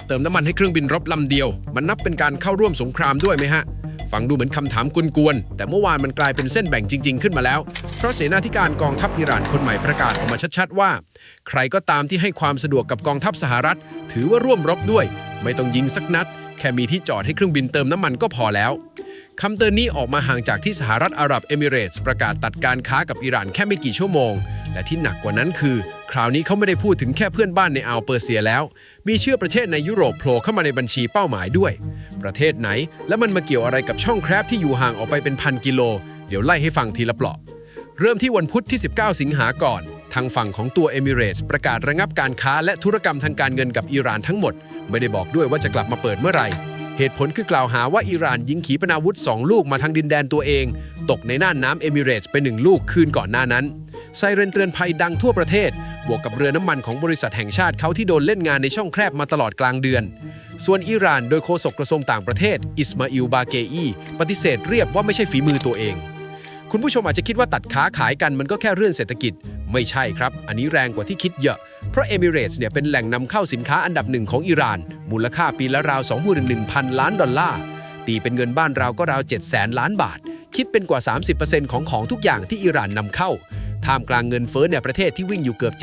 เติมน้ำมันให้เครื่องบินรบลำเดียวมันนับเป็นการเข้าร่วมสงครามด้วยไหมฮะฟังดูเหมือนคำถามกวนๆแต่เมื่อวานมันกลายเป็นเส้นแบ่งจริงๆขึ้นมาแล้วเพราะเสนาธิการกองทัพอิหร่านคนใหม่ประกาศออกมาชัดๆว่าใครก็ตามที่ให้ความสะดวกกับกองทัพสหรัฐถือว่าร่วมรบด้วยไม่ต้องยิงสักนัดแค่มีที่จอดให้เครื่องบินเติมน้ำมันก็พอแล้วคำเตือนนี้ออกมาห่างจากที่สหรัฐอาหรับเอมิเรตส์ประกาศตัดการค้ากับอิหร่านแค่ไม่กี่ชั่วโมงและที่หนักกว่านั้นคือคราวนี้เขาไม่ได้พูดถึงแค่เพื่อนบ้านในอ่าวเปอร์เซียแล้วมีชื่อประเทศในยุโรปโผล่เข้ามาในบัญชีเป้าหมายด้วยประเทศไหนและมันมาเกี่ยวอะไรกับช่องแคบที่อยู่ห่างออกไปเป็นพันกิโลเดี๋ยวไล่ให้ฟังทีละเปลาะเริ่มที่วันพุธที่19สิงหาก่อนทางฝั่งของตัวเอมิเรตส์ประกาศระงับการค้าและธุรกรรมทางการเงินกับอิหร่านทั้งหมดไม่ได้บอกด้วยว่าจะกลับมาเปิดเมื่อไหร่เหตุผลคือกล่าวหาว่าอิหร่านยิงขีปนาวุธ2ลูกมาทางดินแดนตัวเองตกในน่านน้ำเอมิเรตส์ไป1ลูกคืนก่อนหน้านั้นไซเรนเตือนภัยดังทั่วประเทศบวกกับเรือน้ำมันของบริษัทแห่งชาติเขาที่โดนเล่นงานในช่องแคบมาตลอดกลางเดือนส่วนอิหร่านโดยโฆษกกระทรวงต่างประเทศอิสมาอิลบาเกอีปฏิเสธเรียบว่าไม่ใช่ฝีมือตัวเองคุณผู้ชมอาจจะคิดว่าตัดค้าขายกันมันก็แค่เรื่องเศรษฐกิจไม่ใช่ครับอันนี้แรงกว่าที่คิดเยอะเพราะเอมิเรตส์เนี่ยเป็นแหล่งนำเข้าสินค้าอันดับหนึ่งของอิหร่านมูลค่าปีละราว 21,000 ล้านดอลลาร์ตีเป็นเงินบ้านเราก็ราว 700,000 ล้านบาทคิดเป็นกว่า 30% ของทุกอย่างที่อิหร่านนำเข้าท่ามกลางเงินเฟ้อในประเทศที่วิ่งอยู่เกือบ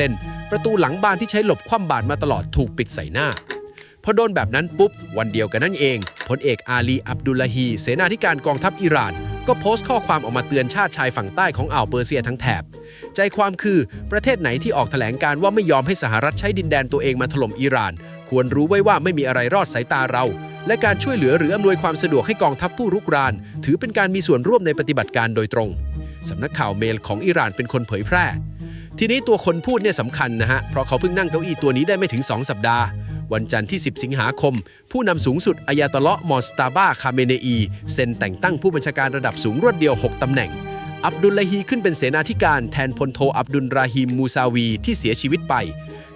70% ประตูหลังบ้านที่ใช้หลบคว่ำบาตรมาตลอดถูกปิดใส่หน้าพอโดนแบบนั้นปุ๊บวันเดียวกันนั่นเองพลเอกอาลีอับดุลลาฮีเสนาธิการกองทัพอิหร่านก็โพสต์ข้อความออกมาเตือนชาติชายฝั่งใต้ของอ่าวเปอร์เซียทั้งแถบใจความคือประเทศไหนที่ออกแถลงการว่าไม่ยอมให้สหรัฐใช้ดินแดนตัวเองมาถล่มอิหร่านควรรู้ไว้ว่าไม่มีอะไรรอดสายตาเราและการช่วยเหลือหรืออำนวยความสะดวกให้กองทัพผู้รุกรานถือเป็นการมีส่วนร่วมในปฏิบัติการโดยตรงสำนักข่าวเมลของอิหร่านเป็นคนเผยแพร่ทีนี้ตัวคนพูดเนี่ยสำคัญนะฮะเพราะเขาเพิ่งนั่งเก้าอี้ตัวนี้ได้ไม่ถึง2 สัปดาห์วันจันทร์ที่10สิงหาคมผู้นำสูงสุดอายาตอเลาะห์มอสตาบาคาเมเนอีเซ็นแต่งตั้งผู้บัญชาการระดับสูงรวดเดียว6 ตำแหน่งอับดุลลาฮีขึ้นเป็นเสนาธิการแทนพลโทอับดุลราฮิมมูซาวีที่เสียชีวิตไป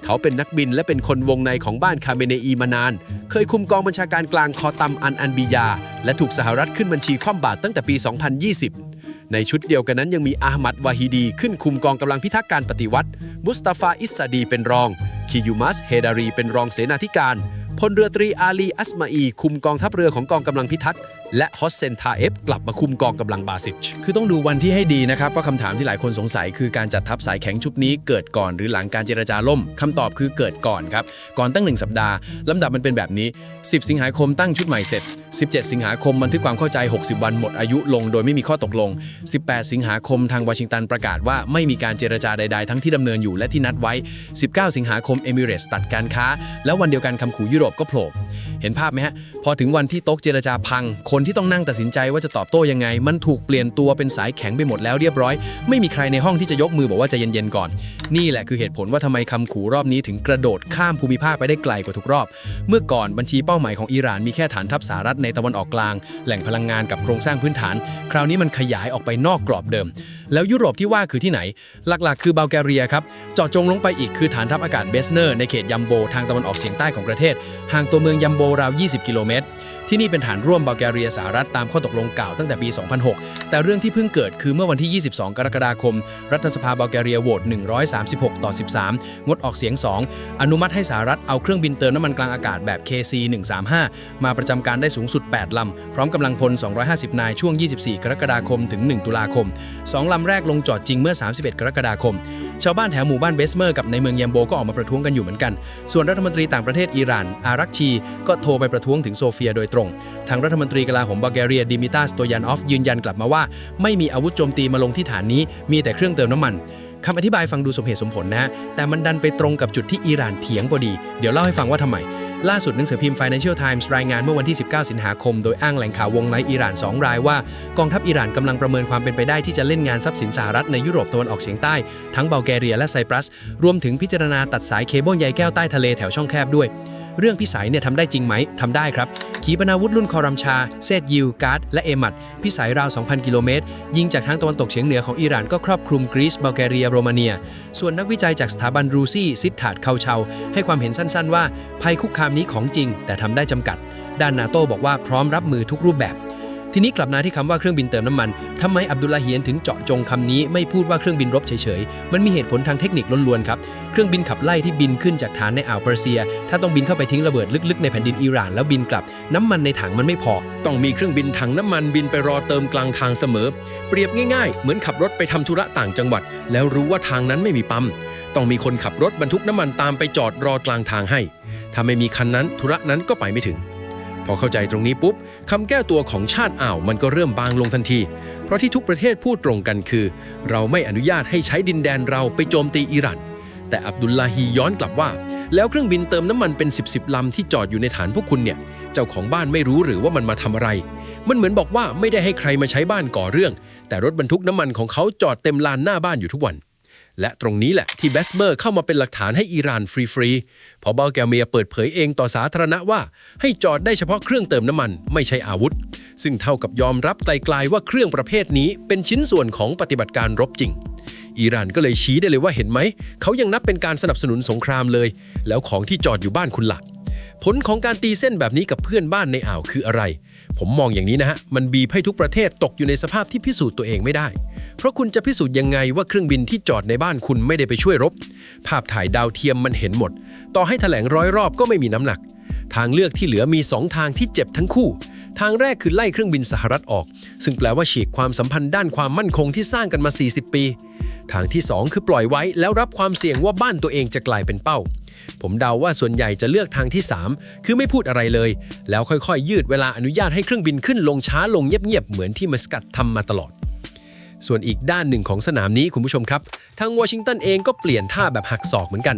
เขาเป็นนักบินและเป็นคนวงในของบ้านคาเมเนอีมานานเคยคุมกองบัญชาการกลางคอตัมอันบียาและถูกสหรัฐขึ้นบัญชีคว่ำบาตรตั้งแต่ปี 2020ในชุดเดียวกันนั้นยังมีอาห์มัดวาฮิดีขึ้นคุมกองกำลังพิทักษ์การปฏิวัติมุสตาฟาอิสซาดีเป็นรองคิยูมัสเฮดารีเป็นรองเสนาธิการพลเรือตรีอาลีอัสมาอีคุมกองทัพเรือของกองกำลังพิทักษ์และฮอสเซนทาเอฟกลับมาคุมกองกำลังบาซิชคือต้องดูวันที่ให้ดีนะครับเพราะคำถามที่หลายคนสงสัยคือการจัดทัพสายแข็งชุดนี้เกิดก่อนหรือหลังการเจรจาล่มคำตอบคือเกิดก่อนครับก่อนตั้ง1 สัปดาห์ลำดับมันเป็นแบบนี้10สิงหาคมตั้งชุดใหม่เสร็จ17สิงหาคมบันทึกความเข้าใจ60วันหมดอายุลงโดยไม่มีข้อตกลง18สิงหาคมทางวอชิงตันประกาศว่าไม่มีการเจรจาใดๆทั้งที่ดำเนินอยู่และที่นัดไว้19สิงหาคมเอมิเรตส์ตัดการค้าแล้ววันเดียวกันคำขู่ยุโรปก็โผล่เห็นภาพไหมฮะพอถึงวันที่โต๊ะเจรจาพังคนที่ต้องนั่งตัดสินใจว่าจะตอบโต้ยังไงมันถูกเปลี่ยนตัวเป็นสายแข็งไปหมดแล้วเรียบร้อยไม่มีใครในห้องที่จะยกมือบอกว่าจะเย็นๆก่อนนี่แหละคือเหตุผลว่าทำไมคำขู่รอบนี้ถึงกระโดดข้ามภูมิภาคไปได้ไกลกว่าทุกรอบเมื่อก่อนบัญชีเป้าหมายของอิหร่านมีแค่ฐานทัพสหรัฐในตะวันออกกลางแหล่งพลังงานกับโครงสร้างพื้นฐานคราวนี้มันขยายออกไปนอกกรอบเดิมแล้วยุโรปที่ว่าคือที่ไหนหลักๆคือบัลแกเรียครับเจาะจงลงไปอีกคือฐานทัพอากาศเบสเนอร์ในเขตยัมโบทางตะวันออกเฉียงใต้ของประเทศห่างตัวเมืองยัมโบราว20 กิโลเมตรที่นี่เป็นฐานร่วมบัลแกเรียสหรัฐตามข้อตกลงกล่าวตั้งแต่ปี 2006 แต่เรื่องที่เพิ่งเกิดคือเมื่อวันที่ 22 กรกฎาคมรัฐสภาบัลแกเรียโหวต136 ต่อ 13 งดออกเสียง 2 อนุมัติให้สหรัฐเอาเครื่องบินเติมน้ำมันกลางอากาศแบบ KC-135 มาประจำการได้สูงสุด 8 ลำพร้อมกำลังพล 250 นายช่วง 24 กรกฎาคมถึง 1 ตุลาคม 2 ลำแรกลงจอดจริงเมื่อ 31 กรกฎาคมชาวบ้านแถวหมู่บ้านเบสเมอร์กับในเมืองยัมโบก็ออกมาประท้วงกันอยู่เหมือนกันส่วนรัฐมนตรีต่างประเทศอิหร่านอารักชีก็โทรไปประท้วงถึงโซเฟียโดยตรงทางรัฐมนตรีกลาโหมบัลแกเรียดิมิตาสโตยานอฟยืนยันกลับมาว่าไม่มีอาวุธโจมตีมาลงที่ฐานนี้มีแต่เครื่องเติมน้ำมันคำอธิบายฟังดูสมเหตุสมผลนะแต่มันดันไปตรงกับจุดที่อิหร่านเถียงพอดีเดี๋ยวเล่าให้ฟังว่าทำไมล่าสุดหนังสือพิมพ์ Financial Times รายงานเมื่อวันที่ 19 สิงหาคมโดยอ้างแหล่งข่าววงในอิหร่าน 2 รายว่ากองทัพอิหร่านกำลังประเมินความเป็นไปได้ที่จะเล่นงานทรัพย์สินสหรัฐในยุโรปตะวันออกเฉียงใต้ทั้งบัลแกเรียและไซปรัสรวมถึงพิจารณาตัดสายเคเบิลใยแก้วใต้ทะเลแถวช่องแคบด้วยเรื่องพิสัยเนี่ยทำได้จริงไหมทำได้ครับขีปนาวุธรุ่นคอรัมชาเซดยิลการ์ดและเอมัดพิสัยราว 2,000 กิโลเมตรยิงจากทางตะวันตกเฉียงเหนือของอิหร่านก็ครอบคลุมกรีซบัลแกเรียโรมาเนียส่วนนักวิจัยจากสถาบันรูซี่ซิดถาดเคาเชาให้ความเห็นสั้นๆว่าภัยคุกคามนี้ของจริงแต่ทำได้จำกัดด้านนาโต้บอกว่าพร้อมรับมือทุกรูปแบบ ทีนี้กลับมาที่คำว่าเครื่องบินเติมน้ำมันทำไมอับดุลลาฮีนถึงเจาะจงคำนี้ไม่พูดว่าเครื่องบินรบเฉยๆมันมีเหตุผลทางเทคนิคล้วนๆครับเครื่องบินขับไล่ที่บินขึ้นจากฐานในอ่าวเปอร์เซียถ้าต้องบินเข้าไปทิ้งระเบิดลึกๆในแผ่นดินอิหร่านแล้วบินกลับน้ำมันในถังมันไม่พอต้องมีเครื่องบินถังน้ำมันบินไปรอเติมกลางทางเสมอเปรียบง่ายๆเหมือนขับรถไปทำธุระต่างจังหวัดแล้วรู้ว่าทางนั้นไม่มีปั๊มต้องมีคนขับรถบรรทุกน้ำมันตามไปจอดรอกลางทางให้ถ้าไม่มีคันนั้นธุระนั้นก็ไปไม่ถึงพอเข้าใจตรงนี้ปุ๊บคำแก้ตัวของชาติอ่าวมันก็เริ่มบางลงทันทีเพราะที่ทุกประเทศพูดตรงกันคือเราไม่อนุญาตให้ใช้ดินแดนเราไปโจมตีอิหร่านแต่อับดุลลาฮีย้อนกลับว่าแล้วเครื่องบินเติมน้ำมันเป็น10 ลำที่จอดอยู่ในฐานพวกคุณเนี่ยเจ้าของบ้านไม่รู้หรือว่ามันมาทำอะไรมันเหมือนบอกว่าไม่ได้ให้ใครมาใช้บ้านก่อเรื่องแต่รถบรรทุกน้ำมันของเขาจอดเต็มลานหน้าบ้านอยู่ทุกวันและตรงนี้แหละที่เบสเมอร์เข้ามาเป็นหลักฐานให้อิหร่านฟรีๆพอเบลแกเมียเปิดเผยเองต่อสาธารณะว่าให้จอดได้เฉพาะเครื่องเติมน้ำมันไม่ใช่อาวุธซึ่งเท่ากับยอมรับไกลๆว่าเครื่องประเภทนี้เป็นชิ้นส่วนของปฏิบัติการรบจริงอิหร่านก็เลยชี้ได้เลยว่าเห็นไหมเขายังนับเป็นการสนับสนุนสงครามเลยแล้วของที่จอดอยู่บ้านคุณล่ะผลของการตีเส้นแบบนี้กับเพื่อนบ้านในอ่าวคืออะไรผมมองอย่างนี้นะฮะมันบีบให้ทุกประเทศตกอยู่ในสภาพที่พิสูจน์ตัวเองไม่ได้เพราะคุณจะพิสูจน์ยังไงว่าเครื่องบินที่จอดในบ้านคุณไม่ได้ไปช่วยรบภาพถ่ายดาวเทียมมันเห็นหมดต่อให้แถลง100 รอบก็ไม่มีน้ำหนักทางเลือกที่เหลือมี2 ทางที่เจ็บทั้งคู่ทางแรกคือไล่เครื่องบินสหรัฐออกซึ่งแปลว่าฉีกความสัมพันธ์ด้านความมั่นคงที่สร้างกันมา40 ปีทางที่2คือปล่อยไว้แล้วรับความเสี่ยงว่าบ้านตัวเองจะกลายเป็นเป้าผมเดาว่าส่วนใหญ่จะเลือกทางที่3คือไม่พูดอะไรเลยแล้วค่อยๆยืดเวลาอนุญาตให้เครื่องบินขึ้นลงช้าลงเงียบๆเหมือนที่มัสกัตทำมาตลอดส่วนอีกด้านหนึ่งของสนามนี้คุณผู้ชมครับทางวอชิงตันเองก็เปลี่ยนท่าแบบหักศอกเหมือนกัน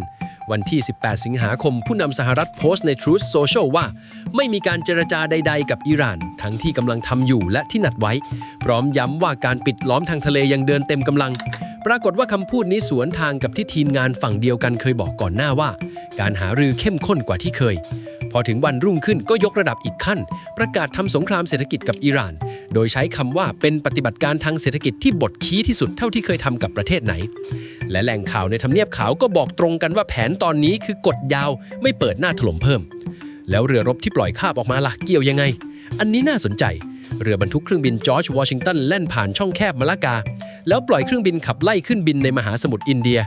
วันที่18 สิงหาคมผู้นำสหรัฐโพสต์ใน Truth Social ว่าไม่มีการเจรจาใดๆกับอิหร่านทั้งที่กำลังทำอยู่และที่นัดไว้พร้อมย้ำว่าการปิดล้อมทางทะเลยังเดินเต็มกำลังปรากฏว่าคำพูดนี้สวนทางกับที่ทีมงานฝั่งเดียวกันเคยบอกก่อนหน้าว่าการหารือเข้มข้นกว่าที่เคยพอถึงวันรุ่งขึ้นก็ยกระดับอีกขั้นประกาศทำสงครามเศรษฐกิจกับอิหร่านโดยใช้คำว่าเป็นปฏิบัติการทางเศรษฐกิจที่บทขี้ที่สุดเท่าที่เคยทำกับประเทศไหนและแหล่งข่าวในทำเนียบขาวก็บอกตรงกันว่าแผนตอนนี้คือกดยาวไม่เปิดหน้าถล่มเพิ่มแล้วเรือรบที่ปล่อยคาบออกมาล่ะเกี่ยวยังไงอันนี้น่าสนใจเรือบรรทุกเครื่องบินจอร์จวอชิงตันแล่นผ่านช่องแคบมะละกาแล้วปล่อยเครื่องบินขับไล่ขึ้นบินในมหาสมุทรอินเดีย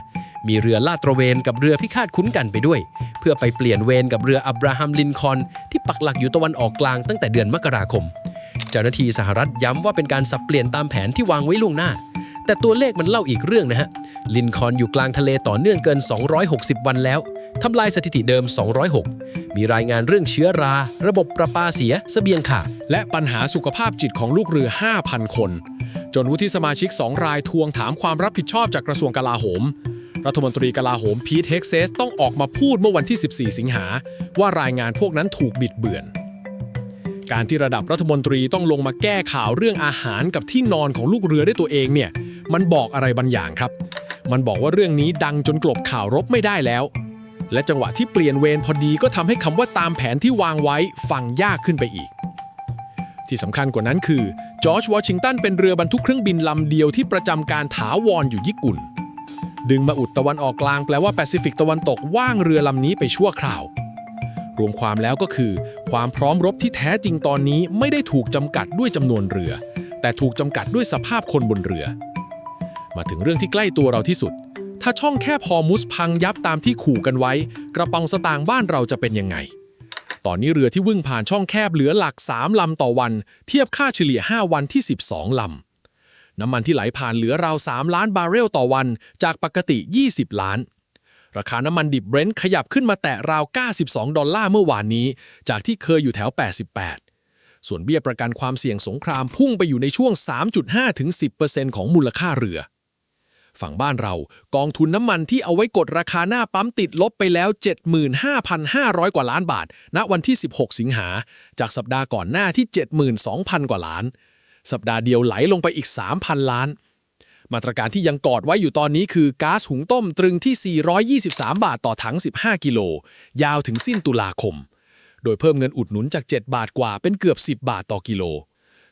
มีเรือลาดตระเวนกับเรือพิฆาตคุ้นกันไปด้วยเพื่อไปเปลี่ยนเวรกับเรืออับราฮัมลินคอล์นที่ปักหลักอยู่ตะวันออกกลางตั้งแต่เดือนมกราคมเจ้าหน้าที่สหรัฐย้ำว่าเป็นการสับเปลี่ยนตามแผนที่วางไว้ล่วงหน้าแต่ตัวเลขมันเล่าอีกเรื่องนะฮะลินคอล์นอยู่กลางทะเลต่อเนื่องเกิน260 วันแล้วทำลายสถิติเดิม206มีรายงานเรื่องเชื้อราระบบประปาเสียเสบียงขาดและปัญหาสุขภาพจิตของลูกเรือ 5,000 คนจนวุฒิสมาชิก2 รายทวงถามความรับผิดชอบจากกระทรวงกลาโหมรัฐมนตรีกลาโหมพีทเฮกเซสต้องออกมาพูดเมื่อวันที่ 14 สิงหาว่ารายงานพวกนั้นถูกบิดเบือนการที่ระดับรัฐมนตรีต้องลงมาแก้ข่าวเรื่องอาหารกับที่นอนของลูกเรือด้วยตัวเองเนี่ยมันบอกอะไรบางอย่างครับมันบอกว่าเรื่องนี้ดังจนกลบข่าวรบไม่ได้แล้วและจังหวะที่เปลี่ยนเวรพอดีก็ทำให้คำว่าตามแผนที่วางไว้ฟังยากขึ้นไปอีกที่สำคัญกว่านั้นคือจอร์จวอชิงตันเป็นเรือบรรทุกเครื่องบินลำเดียวที่ประจำการถาวรอยู่ญี่ปุ่นดึงมาอุดตะวันออกกลางแปลว่าแปซิฟิกตะวันตกว่างเรือลำนี้ไปชั่วคราวรวมความแล้วก็คือความพร้อมรบที่แท้จริงตอนนี้ไม่ได้ถูกจำกัดด้วยจำนวนเรือแต่ถูกจำกัดด้วยสภาพคนบนเรือมาถึงเรื่องที่ใกล้ตัวเราที่สุดถ้าช่องแคบฮอร์มุสพังยับตามที่ขู่กันไว้กระป๋องสตางค์บ้านเราจะเป็นยังไงตอนนี้เรือที่วิ่งผ่านช่องแคบเหลือหลัก3 ลำต่อวันเทียบค่าเฉลี่ย5 วันที่12 ลำน้ำมันที่ไหลผ่านเหลือราว3 ล้านบาร์เรลต่อวันจากปกติ20 ล้านราคาน้ำมันดิบเบรนท์ขยับขึ้นมาแตะราว$92เมื่อวานนี้จากที่เคยอยู่แถว88ส่วนเบี้ยประกันความเสี่ยงสงครามพุ่งไปอยู่ในช่วง 3.5-10% ของมูลค่าเรือฝั่งบ้านเรากองทุนน้ำมันที่เอาไว้กดราคาหน้าปั๊มติดลบไปแล้ว 75,500 กว่าล้านบาทณวันที่16 สิงหาจากสัปดาห์ก่อนหน้าที่ 72,000 กว่าล้านสัปดาห์เดียวไหลลงไปอีก 3,000 ล้านมาตรการที่ยังกอดไว้อยู่ตอนนี้คือก๊าซหุงต้มตรึงที่423 บาทต่อถัง15 กิโลยาวถึงสิ้นตุลาคมโดยเพิ่มเงินอุดหนุนจาก7 บาทกว่าเป็นเกือบ10 บาทต่อกิโล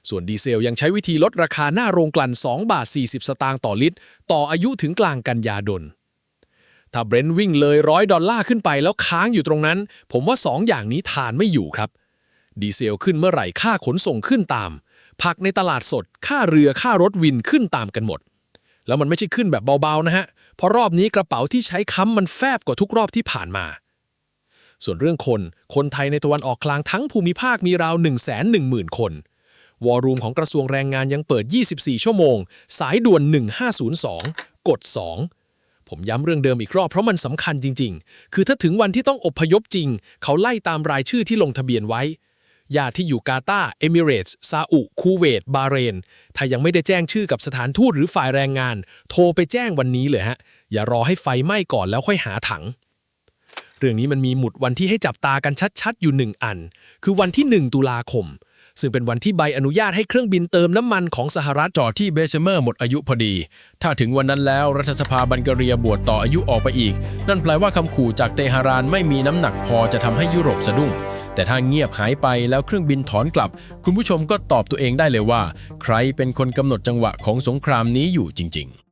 ส่วนดีเซลยังใช้วิธีลดราคาหน้าโรงกลั่น2 บาท 40 สตางค์ต่อลิตรต่ออายุถึงกลางกันยายนถ้าเบรนท์วิ่งเลย$100ขึ้นไปแล้วค้างอยู่ตรงนั้นผมว่า2 อย่างนี้ทานไม่อยู่ครับดีเซลขึ้นเมื่อไหร่ค่าขนส่งขึ้นตาม ผักในตลาดสดค่าเรือค่ารถวินขึ้นตามกันหมดแล้วมันไม่ใช่ขึ้นแบบเบาๆนะฮะเพราะรอบนี้กระเป๋าที่ใช้ค้ำมันแฟบกว่าทุกรอบที่ผ่านมาส่วนเรื่องคนไทยในตะวันออกกลางทั้งภูมิภาคมีราว 110,000 คนวอลลุ่มของกระทรวงแรงงานยังเปิด24ชั่วโมงสายด่วน1502กด2ผมย้ำเรื่องเดิมอีกรอบเพราะมันสำคัญจริงๆคือถ้าถึงวันที่ต้องอพยพจริงเขาไล่ตามรายชื่อที่ลงทะเบียนไว้ญาติที่อยู่กาตาร์เอมิเรตส์ซาอุคูเวตบาห์เรนถ้ายังไม่ได้แจ้งชื่อกับสถานทูตหรือฝ่ายแรงงานโทรไปแจ้งวันนี้เลยฮะอย่ารอให้ไฟไหม้ก่อนแล้วค่อยหาถังเรื่องนี้มันมีหมุดวันที่ให้จับตากันชัดๆอยู่1อันคือวันที่1ตุลาคมซึ่งเป็นวันที่ใบอนุญาตให้เครื่องบินเติมน้ำมันของสหรัฐจอดที่เบเซเมอร์หมดอายุพอดีถ้าถึงวันนั้นแล้วรัฐสภาบัลแกเรียบวชต่ออายุออกไปอีกนั่นแปลว่าคำขู่จากเตหะรานไม่มีน้ำหนักพอจะทำให้ยุโรปสะดุ้งแต่ถ้าเงียบหายไปแล้วเครื่องบินถอนกลับคุณผู้ชมก็ตอบตัวเองได้เลยว่าใครเป็นคนกำหนดจังหวะของสงครามนี้อยู่จริงๆ